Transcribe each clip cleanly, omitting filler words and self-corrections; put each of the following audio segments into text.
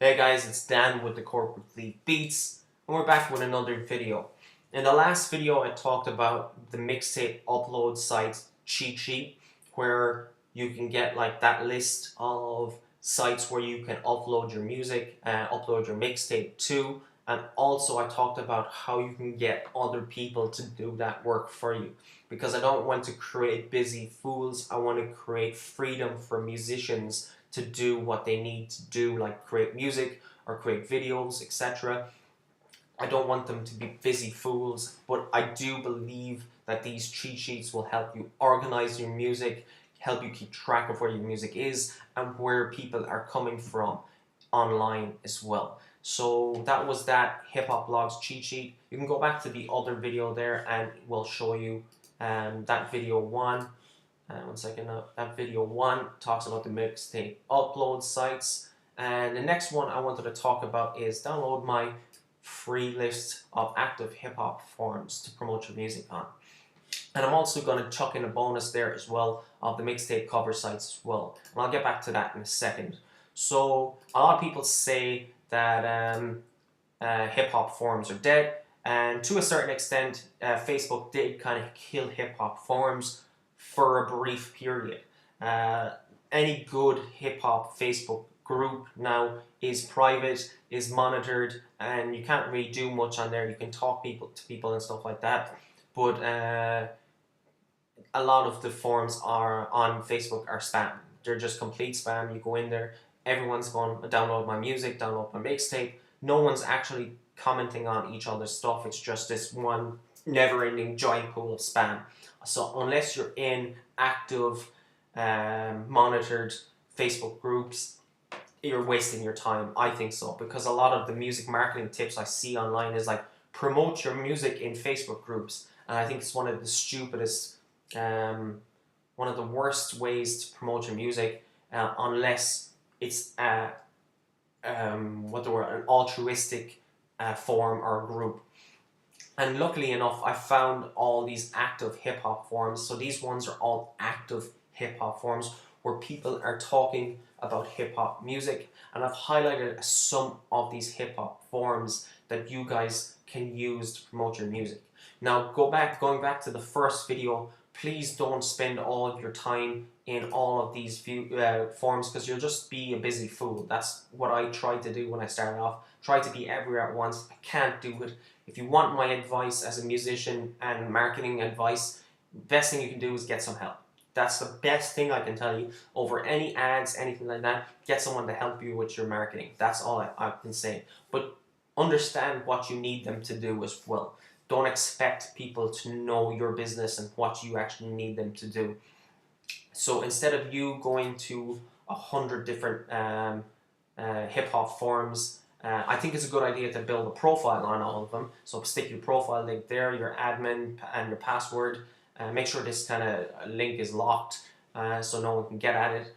Hey guys, it's Dan with the Corporate League Beats, and we're back with another video. In the last video, I talked about the mixtape upload site cheat sheet, where you can get like that list of sites where you can upload your music, upload your mixtape to, and also I talked about how you can get other people to do that work for you. Because I don't want to create busy fools, I want to create freedom for musicians to do what they need to do, like create music or create videos, etc. I don't want them to be busy fools, but I do believe that these cheat sheets will help you organize your music, help you keep track of where your music is and where people are coming from online as well. So that was that Hip Hop Blogs cheat sheet. You can go back to the other video there and we'll show you that video one. One second, that video one talks about the mixtape upload sites. And the next one I wanted to talk about is download my free list of active hip hop forums to promote your music on. And I'm also going to chuck in a bonus there as well of the mixtape cover sites as well. And I'll get back to that in a second. So a lot of people say that hip hop forums are dead. And to a certain extent, Facebook did kind of kill hip hop forums for a brief period. Any good hip hop Facebook group now is private, is monitored, and you can't really do much on there. You can talk to people and stuff like that, but a lot of the forums are on Facebook are spam. They're just complete spam. You go in there, everyone's going to download my music, download my mixtape. No one's actually commenting on each other's stuff. It's just this one never-ending giant pool of spam. So unless you're in active, monitored Facebook groups, you're wasting your time. I think so, because a lot of the music marketing tips I see online is like promote your music in Facebook groups, and I think it's one of the stupidest, one of the worst ways to promote your music, unless it's an altruistic forum or group. And luckily enough, I found all these active hip hop forums. So these ones are all active hip hop forums where people are talking about hip hop music. And I've highlighted some of these hip hop forums that you guys can use to promote your music. Now going back to the first video, please don't spend all of your time in all of these forums, because you'll just be a busy fool. That's what I tried to do when I started off. Tried to be everywhere at once. I can't do it. If you want my advice as a musician and marketing advice, best thing you can do is get some help. That's the best thing I can tell you. Over any ads, anything like that, get someone to help you with your marketing. That's all I can say. But understand what you need them to do as well. Don't expect people to know your business and what you actually need them to do. So instead of you going to 100 different hip-hop forums, I think it's a good idea to build a profile on all of them. So stick your profile link there, your admin and your password. Make sure this kind of link is locked so no one can get at it.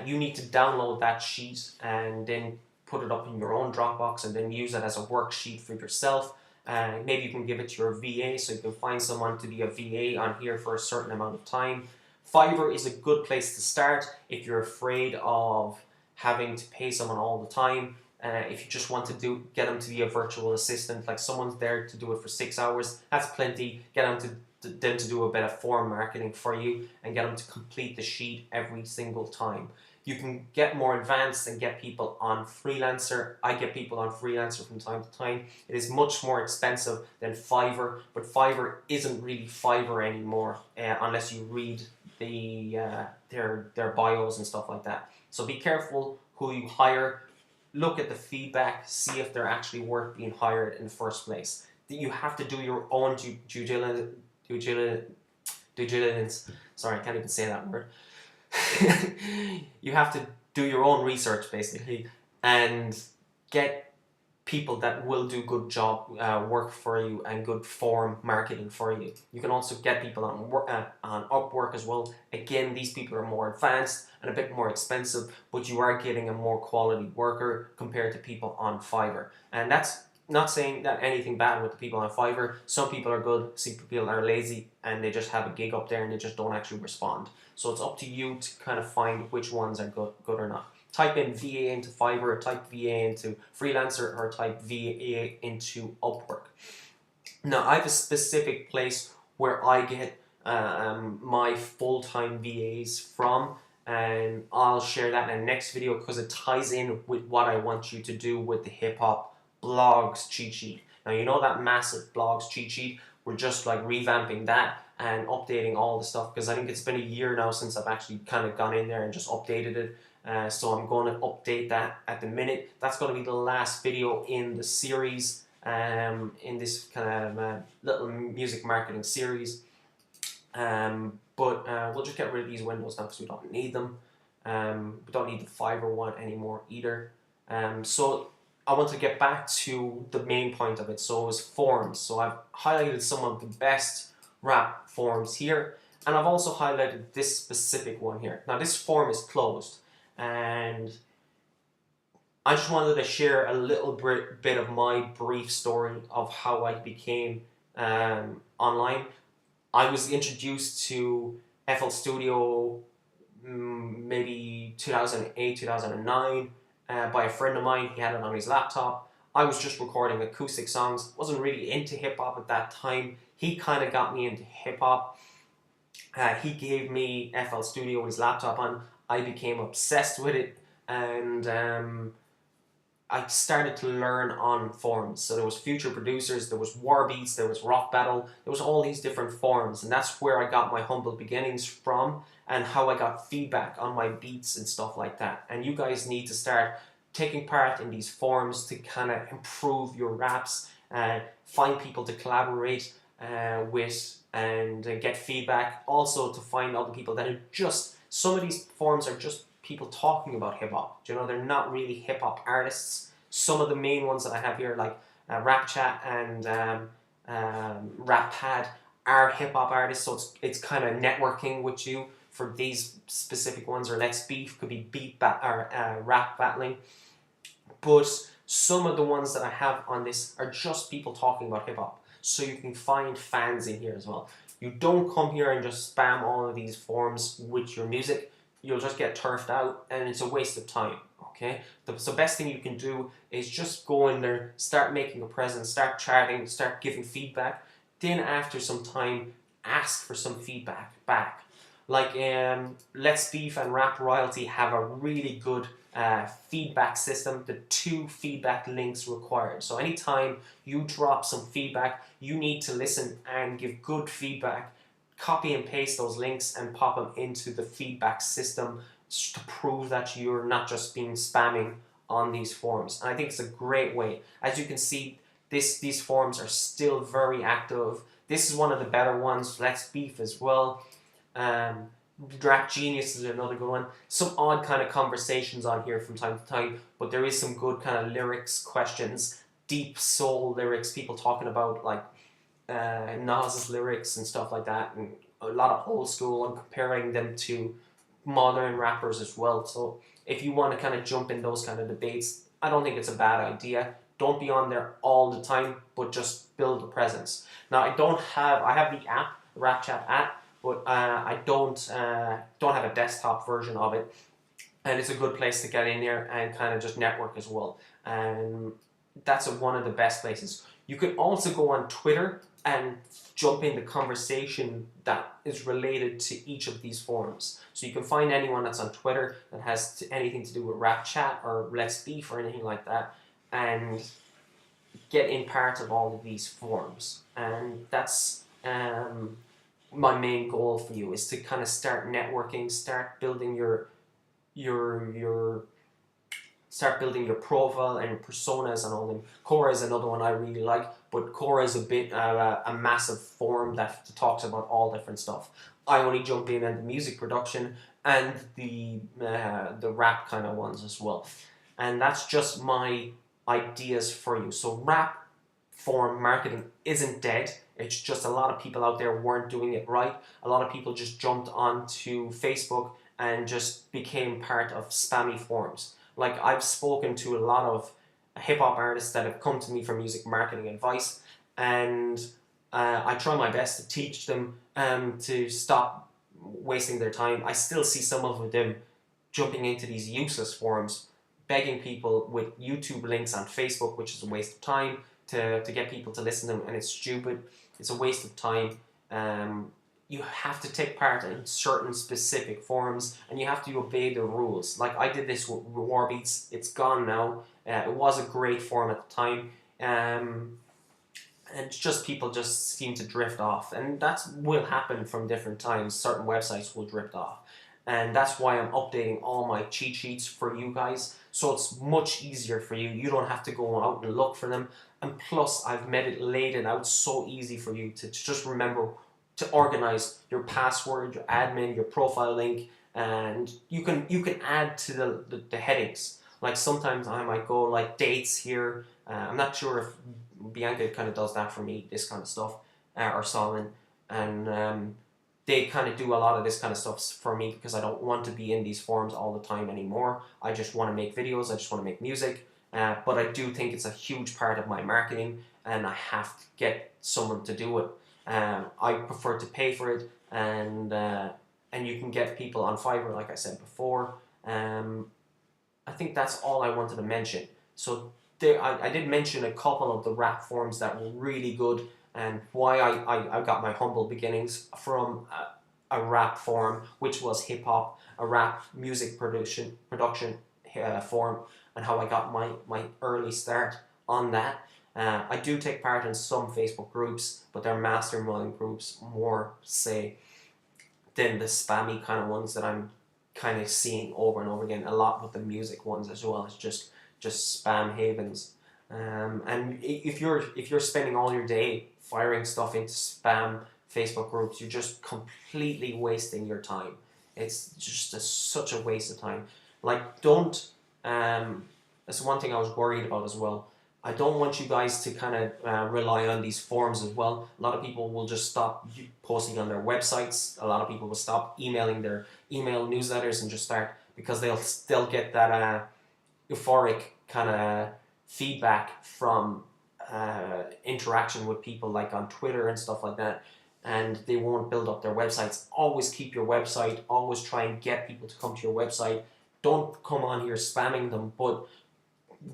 You need to download that sheet and then put it up in your own Dropbox and then use it as a worksheet for yourself. Maybe you can give it to your VA, so you can find someone to be a VA on here for a certain amount of time. Fiverr is a good place to start if you're afraid of having to pay someone all the time. If you just want to get them to be a virtual assistant, like someone's there to do it for 6 hours, that's plenty. Get them to do a bit of form marketing for you and get them to complete the sheet every single time. You can get more advanced and get people on Freelancer. I get people on Freelancer from time to time. It is much more expensive than Fiverr, but Fiverr isn't really Fiverr anymore unless you read their bios and stuff like that. So be careful who you hire. Look at the feedback, see if they're actually worth being hired in the first place. You have to do your own due diligence. Sorry, I can't even say that word. You have to do your own research basically and get people that will do good work for you and good form marketing for you. You can also get people on Upwork as well. Again, these people are more advanced and a bit more expensive, but you are getting a more quality worker compared to people on Fiverr. And that's not saying that anything bad with the people on Fiverr. Some people are good, some people are lazy, and they just have a gig up there and they just don't actually respond. So it's up to you to kind of find which ones are good or not. type in VA into Fiverr, type VA into Freelancer, or type VA into Upwork. Now, I have a specific place where I get my full-time VAs from, and I'll share that in the next video because it ties in with what I want you to do with the hip hop blogs cheat sheet. Now, you know that massive blogs cheat sheet? We're just like revamping that and updating all the stuff, because I think it's been a year now since I've actually kind of gone in there and just updated it. So I'm going to update that at the minute. That's going to be the last video in the series, in this kind of little music marketing series. But we'll just get rid of these windows now because we don't need them. We don't need the Fiverr one anymore either. So I want to get back to the main point of it. So it was forums. So I've highlighted some of the best rap forums here, and I've also highlighted this specific one here. Now this forum is closed, and I just wanted to share a little bit of my brief story of how I became online. I was introduced to FL Studio maybe 2008, 2009 by a friend of mine. He had it on his laptop. I was just recording acoustic songs. Wasn't really into hip hop at that time. He kind of got me into hip hop. He gave me FL Studio, his laptop, and I became obsessed with it. And I started to learn on forums. So there was Future Producers, there was Warbeats, there was Rock Battle, there was all these different forums, and that's where I got my humble beginnings from, and how I got feedback on my beats and stuff like that. And you guys need to start taking part in these forums to kind of improve your raps, find people to collaborate with, and get feedback. Also to find other people that are just, some of these forums are just people talking about hip hop. You know, they're not really hip hop artists. Some of the main ones that I have here, like Rap Chat and Rap Pad, are hip hop artists. So it's kind of networking with you for these specific ones. Or Let's Beef could be rap battling. But some of the ones that I have on this are just people talking about hip hop. So you can find fans in here as well. You don't come here and just spam all of these forums with your music. You'll just get turfed out, and it's a waste of time, okay? The best thing you can do is just go in there, start making a presence, start chatting, start giving feedback. Then after some time, ask for some feedback back. Like Let's Beef and Rap Royalty have a really good feedback system, the 2 feedback links required. So anytime you drop some feedback, you need to listen and give good feedback. Copy and paste those links and pop them into the feedback system to prove that you're not just being spamming on these forums. And I think it's a great way. As you can see, these forums are still very active. This is one of the better ones. Let's Beef as well. Rap Genius is another good one. Some odd kind of conversations on here from time to time, but there is some good kind of lyrics, questions, deep soul lyrics, people talking about like Nas's lyrics and stuff like that, and a lot of old school, and comparing them to modern rappers as well. So if you want to kind of jump in those kind of debates, I don't think it's a bad idea. Don't be on there all the time, but just build a presence. Now I have the app, Rap Chat app, but I don't have a desktop version of it, and it's a good place to get in there and kind of just network as well. And that's one of the best places. You can also go on Twitter and jump in the conversation that is related to each of these forums. So you can find anyone that's on Twitter that has anything to do with Rap Chat or Let's Beef or anything like that, and get in part of all of these forums. And that's my main goal for you, is to kind of start networking, start building your profile and your personas and all them. Quora is another one I really like, but Quora is a bit a massive forum that talks about all different stuff. I only jump in at the music production and the rap kind of ones as well. And that's just my ideas for you. So rap forum marketing isn't dead. It's just a lot of people out there weren't doing it right. A lot of people just jumped onto Facebook and just became part of spammy forums. Like, I've spoken to a lot of hip-hop artists that have come to me for music marketing advice, and I try my best to teach them to stop wasting their time. I still see some of them jumping into these useless forums, begging people with YouTube links on Facebook, which is a waste of time to get people to listen to them, and it's stupid. It's a waste of time. You have to take part in certain specific forums, and you have to obey the rules. Like I did this with Warbeats. It's gone now. It was a great forum at the time. And just people just seem to drift off, and that will happen from different times. Certain websites will drift off, and that's why I'm updating all my cheat sheets for you guys, so it's much easier for you. You don't have to go out and look for them, and plus I've laid it out so easy for you to just remember to organize your password, your admin, your profile link, and you can add to the headings. Like sometimes I might go like dates here. I'm not sure if Bianca kind of does that for me, this kind of stuff, or Solomon, and they kind of do a lot of this kind of stuff for me because I don't want to be in these forums all the time anymore. I just want to make videos, I just want to make music, but I do think it's a huge part of my marketing, and I have to get someone to do it. I prefer to pay for it, and you can get people on Fiverr, like I said before. I think that's all I wanted to mention. So I did mention a couple of the rap forums that were really good, and why I got my humble beginnings from a rap forum, which was hip hop, a rap music production forum, and how I got my early start on that. I do take part in some Facebook groups, but they're mastermind groups more, say, than the spammy kind of ones that I'm kind of seeing over and over again. A lot with the music ones as well. It's just spam havens. And if you're spending all your day firing stuff into spam Facebook groups, you're just completely wasting your time. It's just such a waste of time. Like, don't. That's one thing I was worried about as well. I don't want you guys to kind of rely on these forums as well. A lot of people will just stop posting on their websites. A lot of people will stop emailing their email newsletters and just start, because they'll still get that euphoric kind of feedback from interaction with people, like on Twitter and stuff like that, and they won't build up their websites. Always keep your website. Always try and get people to come to your website. Don't come on here spamming them, but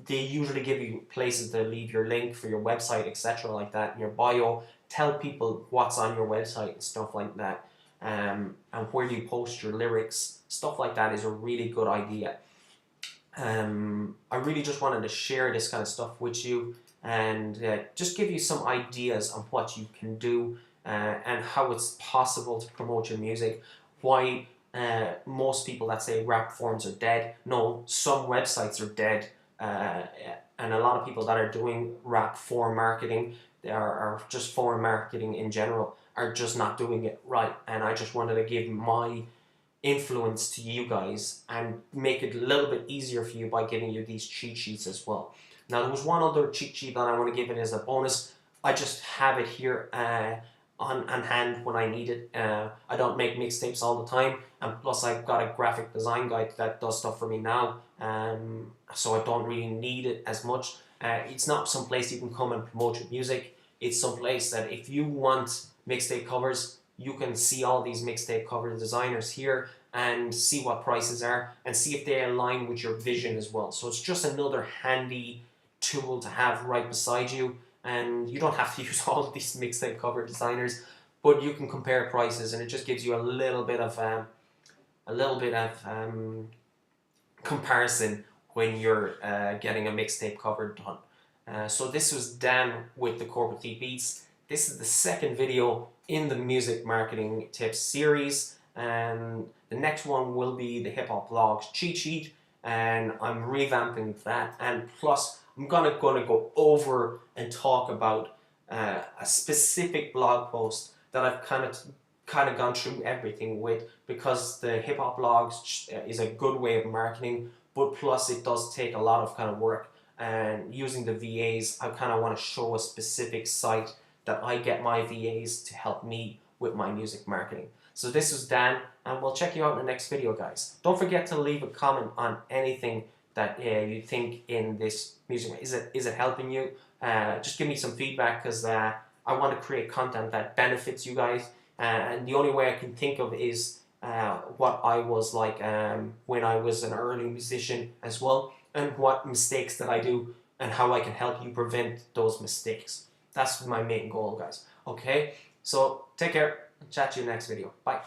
they usually give you places to leave your link for your website, etc., like that in your bio. Tell people what's on your website and stuff like that, and where you post your lyrics. Stuff like that is a really good idea. I really just wanted to share this kind of stuff with you, and just give you some ideas on what you can do, and how it's possible to promote your music. Why most people that say rap forums are dead. No, some websites are dead. And a lot of people that are doing rap forum marketing, are just forum marketing in general, are just not doing it right. And I just wanted to give my influence to you guys and make it a little bit easier for you by giving you these cheat sheets as well. Now, there was one other cheat sheet that I want to give it as a bonus. I just have it here on hand when I need it. I don't make mixtapes all the time, and plus I've got a graphic design guy that does stuff for me now, so I don't really need it as much. It's not some place you can come and promote your music. It's some place that if you want mixtape covers, you can see all these mixtape cover designers here and see what prices are and see if they align with your vision as well. So it's just another handy tool to have right beside you. And you don't have to use all of these mixtape cover designers, but you can compare prices, and it just gives you a little bit of comparison when you're getting a mixtape cover done. So this was Dan with the Corporate Thief Beats. This is the second video in the music marketing tips series, and the next one will be the Hip Hop Blogs cheat sheet, and I'm revamping that, and plus I'm gonna go over and talk about a specific blog post that I've kind of gone through everything with, because the hip hop blogs is a good way of marketing, but plus it does take a lot of kind of work, and using the VAs, I kind of want to show a specific site that I get my VAs to help me with my music marketing. So this is Dan, and we'll check you out in the next video, guys. Don't forget to leave a comment on anything that you think in this music. Is it helping you? Just give me some feedback, because I want to create content that benefits you guys, and the only way I can think of is what I was like when I was an early musician as well, and what mistakes that I do and how I can help you prevent those mistakes. That's my main goal, guys. Okay, so take care and chat to you next video. Bye.